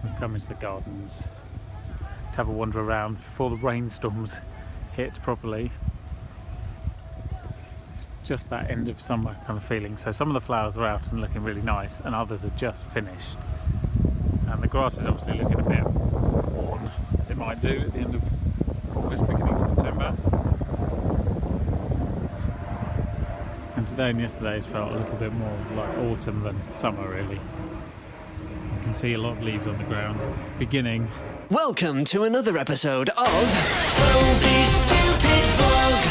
we've come into the gardens to have a wander around before the rainstorms hit properly. It's just that end of summer kind of feeling. So some of the flowers are out and looking really nice, and others are just finished. And the grass is obviously looking a bit worn, as it might do at the end of August, beginning of September. And today and yesterday's felt a little bit more like autumn than summer, really. You can see a lot of leaves on the ground. It's beginning. Welcome to another episode of Toby's Stupid Vlog.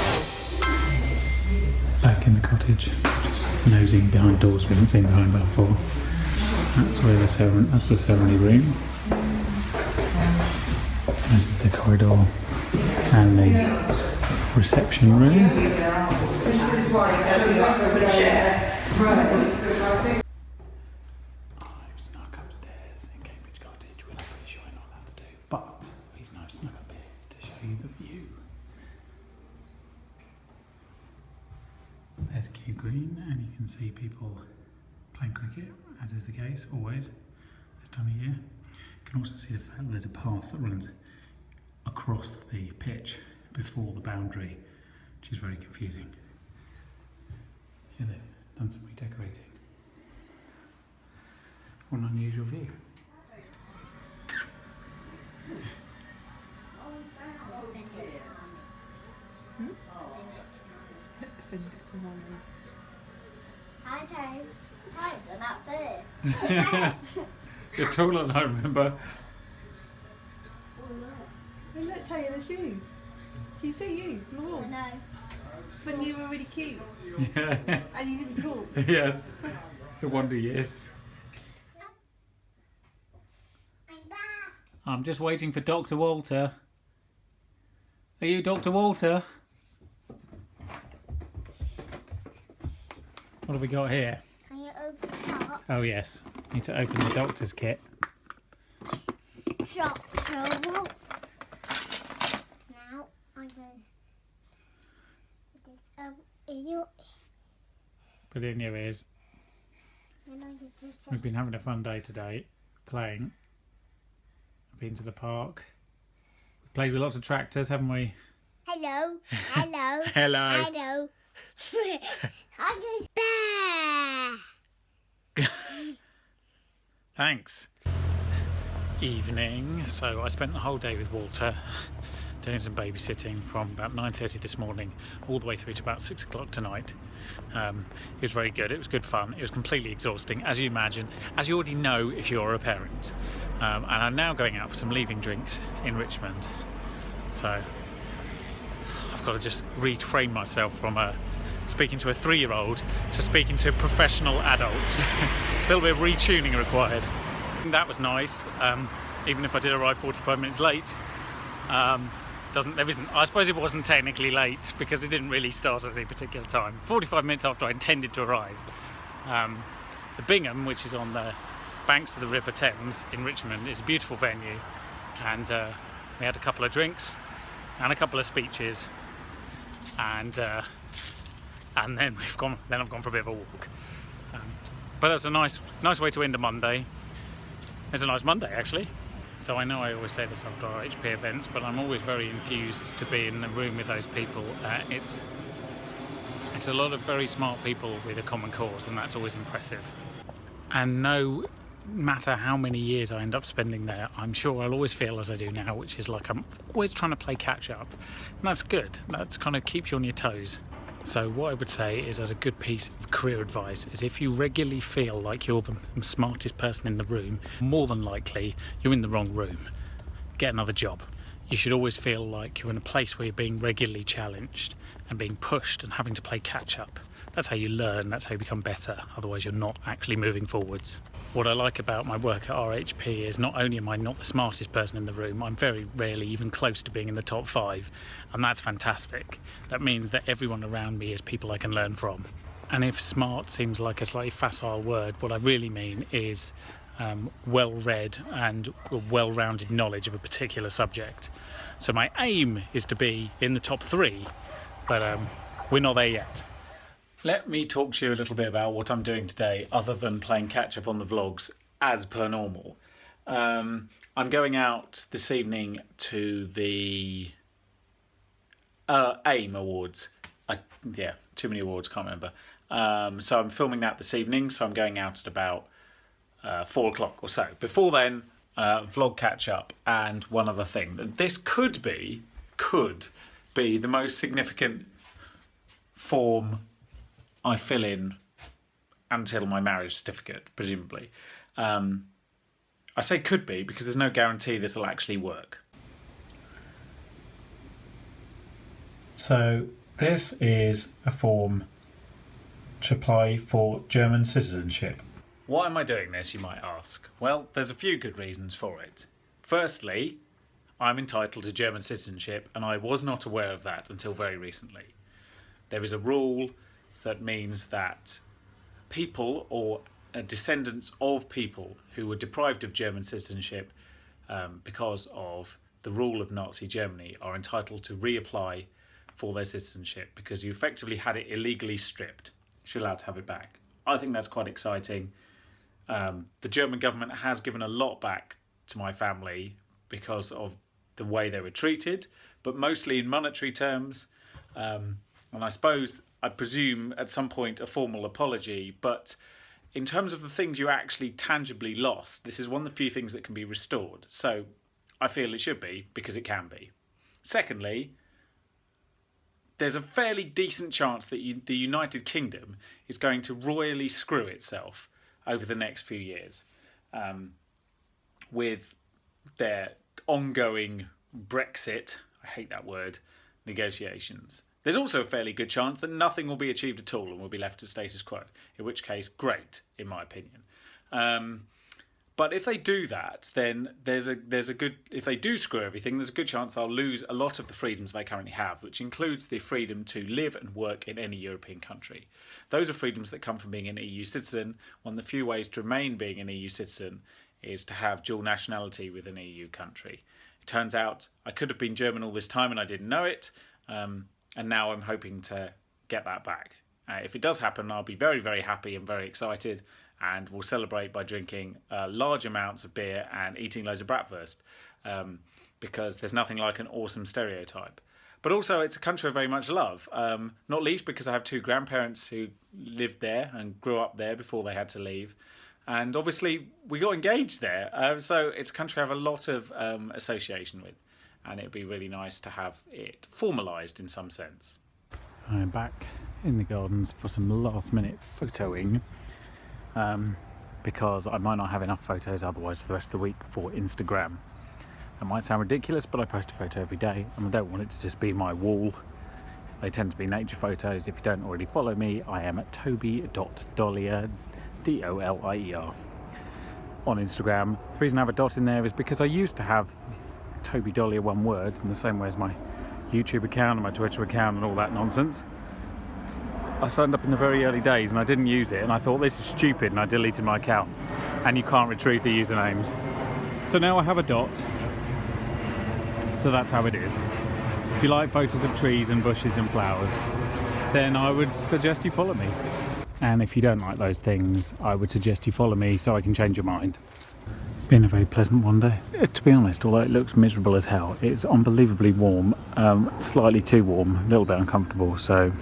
Back in the cottage, just nosing behind doors we haven't seen behind before. That's where the ceremony room. This is the corridor and the reception room. This is why we offer a chair. Right. I've snuck upstairs in Cambridge Cottage, which I'm pretty sure I'm not allowed to do. But the reason I've snuck up here is to show you the view. There's Kew Green, and you can see people playing cricket, as is the case always this time of year. You can also see the fact that there's a path that runs across the pitch before the boundary, which is very confusing. Here they've done some redecorating. What an unusual view. Hi, James. Hi, they're not there. You're taller than I remember. Hey, look, Taylor, there's you. Can you see you on the wall? I know. When you were really cute Yeah. and you didn't talk. Yes. The wonder years. I'm back. I'm just waiting for Dr. Walter. Are you Dr. Walter? What have we got here? Can you open it up? Oh yes, need to open the doctor's kit. Doctor Walt. Now I'm going to put this in your Put it in your ears. and I can just We've been having a fun day today, playing. We've been to the park. We've played with lots of tractors, haven't we? Hello. Hello. Hello. Hello. I'm going bear. Thanks. Evening. So I spent the whole day with Walter doing some babysitting from about 9:30 this morning all the way through to about 6 o'clock tonight. It was very good. It was good fun. It was completely exhausting, as you imagine, as you already know if you're a parent. And I'm now going out for some leaving drinks in Richmond. So I've got to just reframe myself from speaking to a 3-year-old to speaking to professional adults. A little bit of retuning required. That was nice, even if I did arrive 45 minutes late. I suppose it wasn't technically late because it didn't really start at any particular time. 45 minutes after I intended to arrive. The Bingham, which is on the banks of the River Thames in Richmond, is a beautiful venue, and we had a couple of drinks and a couple of speeches, and then I've gone for a bit of a walk. But that was a nice way to end a Monday. It's a nice Monday, actually. So I know I always say this after our HP events, but I'm always very enthused to be in the room with those people. It's a lot of very smart people with a common cause, and that's always impressive. And no matter how many years I end up spending there, I'm sure I'll always feel as I do now, which is like I'm always trying to play catch up. And that's good. That kind of keeps you on your toes. So what I would say is, as a good piece of career advice, is if you regularly feel like you're the smartest person in the room, more than likely you're in the wrong room. Get another job. You should always feel like you're in a place where you're being regularly challenged and being pushed and having to play catch up. That's how you learn, that's how you become better, otherwise you're not actually moving forwards. What I like about my work at RHP is not only am I not the smartest person in the room, I'm very rarely even close to being in the top 5, and that's fantastic. That means that everyone around me is people I can learn from. And if smart seems like a slightly facile word, what I really mean is well-read and well-rounded knowledge of a particular subject. So my aim is to be in the top 3, but we're not there yet. Let me talk to you a little bit about what I'm doing today, other than playing catch up on the vlogs as per normal. I'm going out this evening to the AIM Awards. Yeah, too many awards, can't remember. So I'm filming that this evening, so I'm going out at about 4 o'clock or so. Before then, vlog catch up and one other thing. This could be the most significant form I fill in until my marriage certificate, presumably. I say could be because there's no guarantee this will actually work. So this is a form to apply for German citizenship. Why am I doing this, you might ask? Well, there's a few good reasons for it. Firstly, I'm entitled to German citizenship, and I was not aware of that until very recently. There is a rule that means that people or descendants of people who were deprived of German citizenship because of the rule of Nazi Germany are entitled to reapply for their citizenship because you effectively had it illegally stripped. You're allowed to have it back. I think that's quite exciting. The German government has given a lot back to my family because of the way they were treated, but mostly in monetary terms. And I presume at some point a formal apology, but in terms of the things you actually tangibly lost, this is one of the few things that can be restored. So I feel it should be, because it can be. Secondly, there's a fairly decent chance that the United Kingdom is going to royally screw itself over the next few years with their ongoing Brexit, I hate that word, negotiations. There's also a fairly good chance that nothing will be achieved at all and will be left to status quo, in which case, great, in my opinion. But if they do that, then there's a good, if they do screw everything, there's a good chance they'll lose a lot of the freedoms they currently have, which includes the freedom to live and work in any European country. Those are freedoms that come from being an EU citizen. One of the few ways to remain being an EU citizen is to have dual nationality with an EU country. It turns out I could have been German all this time and I didn't know it, and now I'm hoping to get that back. If it does happen, I'll be very, very happy and very excited, and we'll celebrate by drinking large amounts of beer and eating loads of bratwurst, because there's nothing like an awesome stereotype. But also, it's a country I very much love, not least because I have two grandparents who lived there and grew up there before they had to leave. And obviously, we got engaged there, so it's a country I have a lot of association with, and it'd be really nice to have it formalised in some sense. I'm back in the gardens for some last-minute photoing, because I might not have enough photos otherwise for the rest of the week for Instagram. That might sound ridiculous, but I post a photo every day, and I don't want it to just be my wall. They tend to be nature photos. If you don't already follow me, I am at toby.dollier, D-O-L-I-E-R, on Instagram. The reason I have a dot in there is because I used to have Toby Dollier, one word, in the same way as my YouTube account and my Twitter account and all that nonsense. I signed up in the very early days and I didn't use it, and I thought this is stupid, and I deleted my account, and you can't retrieve the usernames. So now I have a dot, so that's how it is. If you like photos of trees and bushes and flowers, then I would suggest you follow me. And if you don't like those things, I would suggest you follow me so I can change your mind. It's been a very pleasant one day. To be honest, although it looks miserable as hell, it's unbelievably warm, slightly too warm, a little bit uncomfortable, so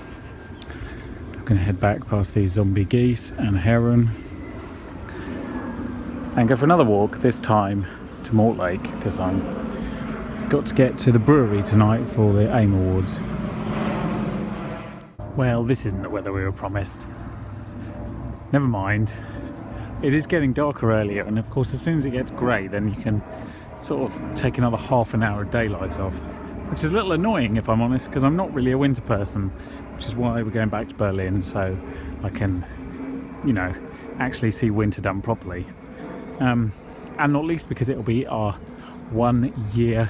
I'm going to head back past these zombie geese and a heron and go for another walk, this time to Mortlake, because I've got to get to the brewery tonight for the AIM Awards. Well, this isn't the weather we were promised. Never mind. It is getting darker earlier, and of course as soon as it gets grey, then you can sort of take another half an hour of daylight off, which is a little annoying if I'm honest, because I'm not really a winter person, which is why we're going back to Berlin, so I can, you know, actually see winter done properly. And not least because it'll be our 1 year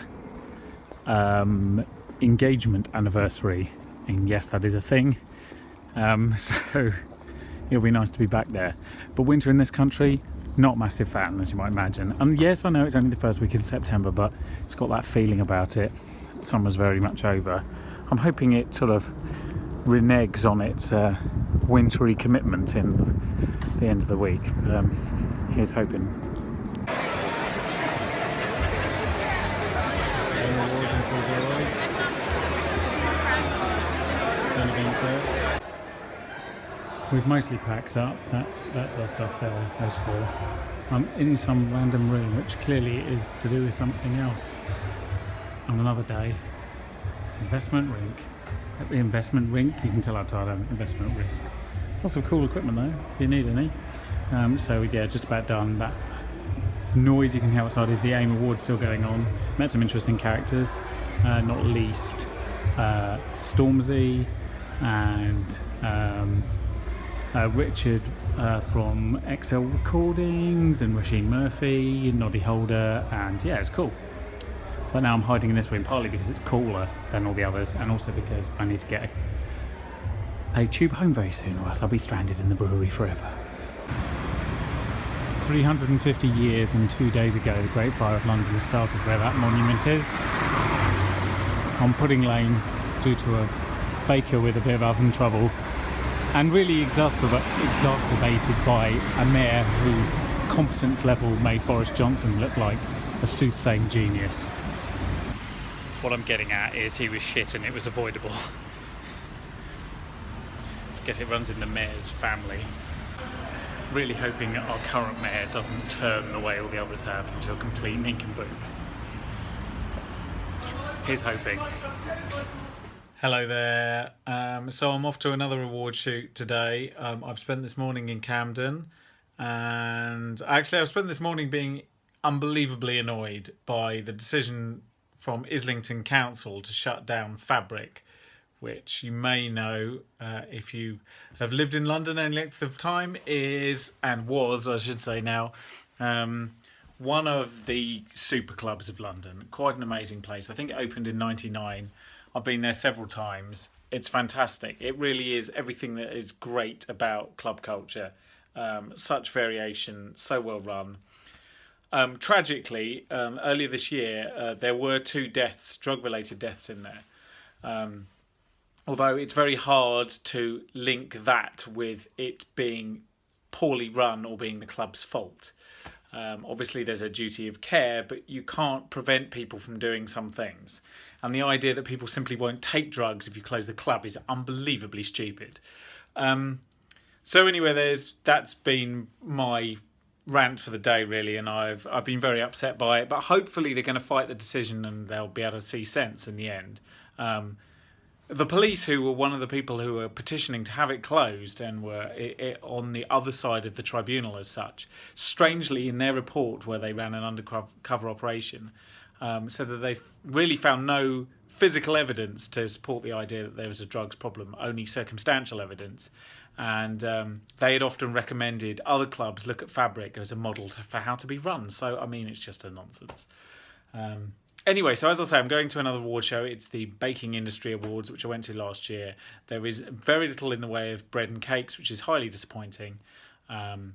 engagement anniversary, and yes, that is a thing. So it'll be nice to be back there. But winter in this country, not a massive fan, as you might imagine. And yes, I know it's only the first week in September, but it's got that feeling about it. Summer's very much over. I'm hoping it sort of reneges on its wintry commitment in the end of the week. But here's hoping. We've mostly packed up. That's our stuff there, those four. I'm in some random room, which clearly is to do with something else. On another day, investment rink. At the investment rink, you can tell how tired I am. Investment risk. Lots of cool equipment though, if you need any. So yeah, just about done. That noise you can hear outside is the AIM Awards still going on. Met some interesting characters, not least Stormzy and Richard from XL Recordings and Rasheen Murphy, Noddy Holder, and yeah, it's cool. But now I'm hiding in this room partly because it's cooler than all the others, and also because I need to get a tube home very soon, or else I'll be stranded in the brewery forever. 350 years and 2 days ago, the Great Fire of London started where that monument is, on Pudding Lane, due to a baker with a bit of oven trouble, and really exacerbated by a mayor whose competence level made Boris Johnson look like a soothsaying genius. What I'm getting at is he was shit and it was avoidable. I guess it runs in the mayor's family. Really hoping our current mayor doesn't turn the way all the others have into a complete nincompoop. Here's hoping. Hello there. So I'm off to another award shoot today. I've spent this morning in Camden, and actually I've spent this morning being unbelievably annoyed by the decision from Islington Council to shut down Fabric, which you may know if you have lived in London any length of time, is, and was I should say now, one of the super clubs of London. Quite an amazing place. I think it opened in '99. I've been there several times. It's fantastic. It really is everything that is great about club culture. Such variation, so well run. Tragically, earlier this year, there were 2 deaths, drug-related deaths in there. Although it's very hard to link that with it being poorly run or being the club's fault. Obviously, there's a duty of care, but you can't prevent people from doing some things. And the idea that people simply won't take drugs if you close the club is unbelievably stupid. So anyway, that's been my rant for the day, really, and I've been very upset by it. But hopefully they're going to fight the decision and they'll be able to see sense in the end. The police, who were one of the people who were petitioning to have it closed and were on the other side of the tribunal as such, strangely in their report where they ran an undercover operation, said that they really found no physical evidence to support the idea that there was a drugs problem, only circumstantial evidence. And they had often recommended other clubs look at Fabric as a model for how to be run. So, I mean, it's just a nonsense. Anyway, so as I say, I'm going to another award show. It's the Baking Industry Awards, which I went to last year. There is very little in the way of bread and cakes, which is highly disappointing. And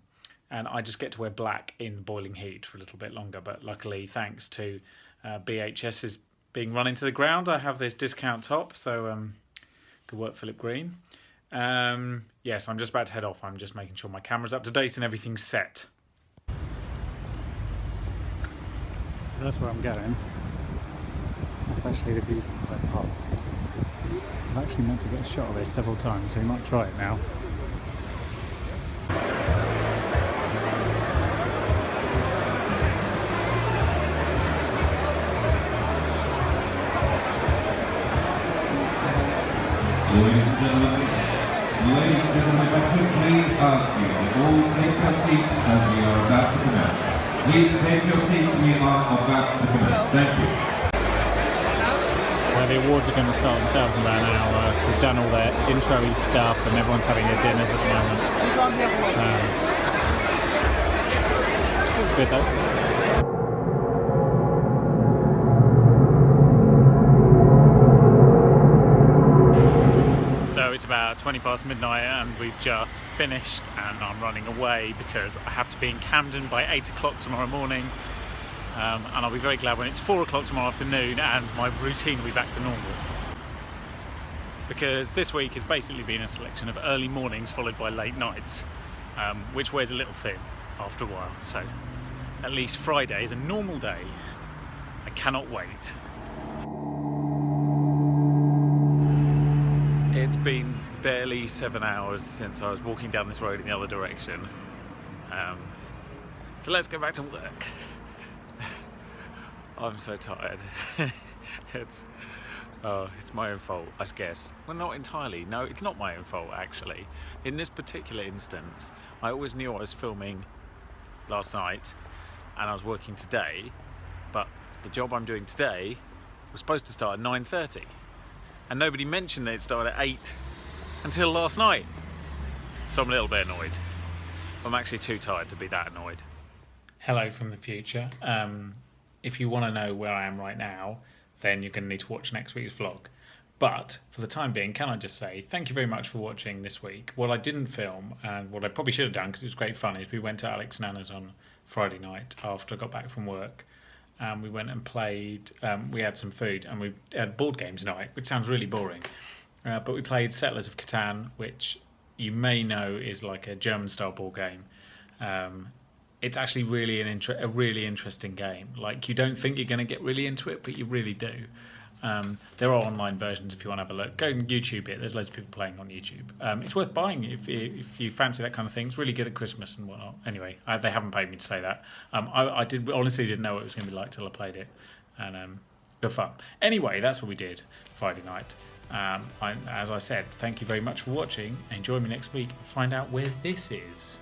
I just get to wear black in boiling heat for a little bit longer. But luckily, thanks to BHS's being run into the ground, I have this discount top. So good work, Philip Green. Yes, I'm just about to head off. I'm just making sure my camera's up to date and everything's set. So that's where I'm going. That's actually the view from the pub. I've actually meant to get a shot of this several times, so we might try it now. Ladies and gentlemen, if I could please ask you to all take your seats as we are about to commence. Please take your seats, we are about to commence. Thank you. So the awards are going to start themselves in about an hour. We've done all their intro-y stuff and everyone's having their dinners at the moment. It's good though. So it's about 20 past midnight and we've just finished and I'm running away because I have to be in Camden by 8 o'clock tomorrow morning. And I'll be very glad when it's 4 o'clock tomorrow afternoon and my routine will be back to normal. Because this week has basically been a selection of early mornings followed by late nights, which wears a little thin after a while. So at least Friday is a normal day. I cannot wait. It's been barely 7 hours since I was walking down this road in the other direction. So let's go back to work. I'm so tired. It's my own fault, I guess. Well, not entirely. No, it's not my own fault, actually. In this particular instance, I always knew I was filming last night and I was working today, but the job I'm doing today was supposed to start at 9:30. And nobody mentioned that it started at 8 until last night. So I'm a little bit annoyed. I'm actually too tired to be that annoyed. Hello from the future. If you want to know where I am right now, then you're going to need to watch next week's vlog. But for the time being, can I just say thank you very much for watching this week. What I didn't film, and what I probably should have done because it was great fun, is we went to Alex Nana's on Friday night after I got back from work. We went and played, we had some food, and we had board games night, which sounds really boring. But we played Settlers of Catan, which you may know is like a German-style board game. It's actually a really interesting game. Like, you don't think you're going to get really into it, but you really do. There are online versions if you want to have a look. Go and YouTube it. There's loads of people playing on YouTube. It's worth buying if you fancy that kind of thing. It's really good at Christmas and whatnot. Anyway, they haven't paid me to say that. I honestly didn't know what it was going to be like till I played it. And good fun. Anyway, that's what we did Friday night. As I said, thank you very much for watching. Join me next week and find out where this is.